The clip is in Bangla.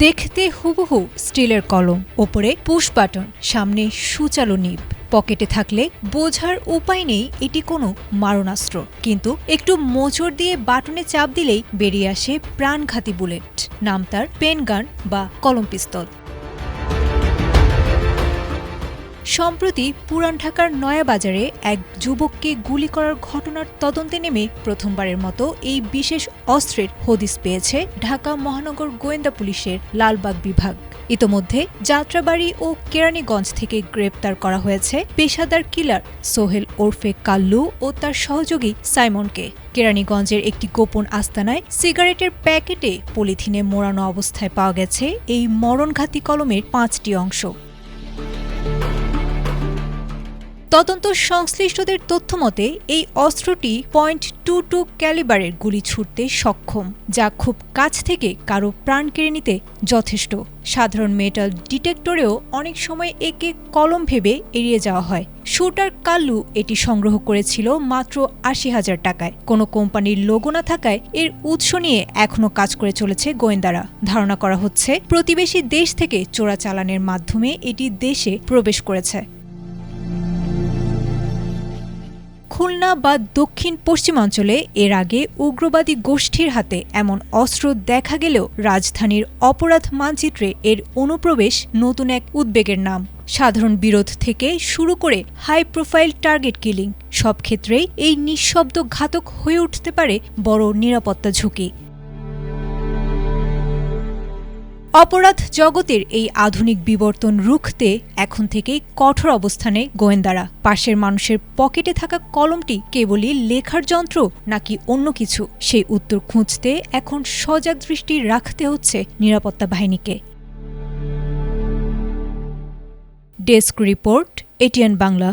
দেখতে হুবহু স্টিলের কলম, ওপরে পুশ বাটন, সামনে সুচালো নিব। পকেটে থাকলে বোঝার উপায় নেই এটি কোনো মারণাস্ত্র, কিন্তু একটু মোচড় দিয়ে বাটনে চাপ দিলেই বেরিয়ে আসে প্রাণঘাতী বুলেট। নাম তার পেন গান বা কলম পিস্তল। সম্প্রতি পুরান ঢাকার নয়াবাজারে এক যুবককে গুলি করার ঘটনার তদন্তে নেমে প্রথমবারের মতো এই বিশেষ অস্ত্রের হদিস পেয়েছে ঢাকা মহানগর গোয়েন্দা পুলিশের লালবাগ বিভাগ। ইতোমধ্যে যাত্রাবাড়ি ও কেরানীগঞ্জ থেকে গ্রেপ্তার করা হয়েছে পেশাদার কিলার সোহেল ওরফে কাল্লু ও তার সহযোগী সাইমনকে। কেরানীগঞ্জের একটি গোপন আস্তানায় সিগারেটের প্যাকেটে পলিথিনে মোড়ানো অবস্থায় পাওয়া গেছে এই মরণঘাতী কলমের 5টি অংশ। তদন্ত সংশ্লিষ্টদের তথ্যমতে এই অস্ত্রটি .22 ক্যালিবারের গুলি ছুড়তে সক্ষম, যা খুব কাছ থেকে কারো প্রাণ কেড়ে নিতে যথেষ্ট। সাধারণ মেটাল ডিটেক্টরেও অনেক সময় একে কলম ভেবে এড়িয়ে যাওয়া হয়। শুটার কাল্লু এটি সংগ্রহ করেছিল মাত্র ৮০,০০০ টাকায়। কোনো কোম্পানির লোগো না থাকায় এর উৎস নিয়ে এখনও কাজ করে চলেছে গোয়েন্দারা। ধারণা করা হচ্ছে প্রতিবেশী দেশ থেকে চোরাচালানের মাধ্যমে এটি দেশে প্রবেশ করেছে। খুলনা বা দক্ষিণ পশ্চিমাঞ্চলে এর আগে উগ্রবাদী গোষ্ঠীর হাতে এমন অস্ত্র দেখা গেলেও রাজধানীর অপরাধ মানচিত্রে এর অনুপ্রবেশ নতুন এক উদ্বেগের নাম। সাধারণ বিরোধ থেকে শুরু করে হাই প্রোফাইল টার্গেট কিলিং, সব ক্ষেত্রেই এই নিঃশব্দ ঘাতক হয়ে উঠতে পারে বড় নিরাপত্তা ঝুঁকি। অপরাধ জগতের এই আধুনিক বিবর্তন রুখতে এখন থেকেই কঠোর অবস্থানে গোয়েন্দারা। পাশের মানুষের পকেটে থাকা কলমটি কেবলই লেখার যন্ত্র নাকি অন্য কিছু, সেই উত্তর খুঁজতে এখন সজাগ দৃষ্টি রাখতে হচ্ছে নিরাপত্তা বাহিনীকে। Desk report, ATN Bangla.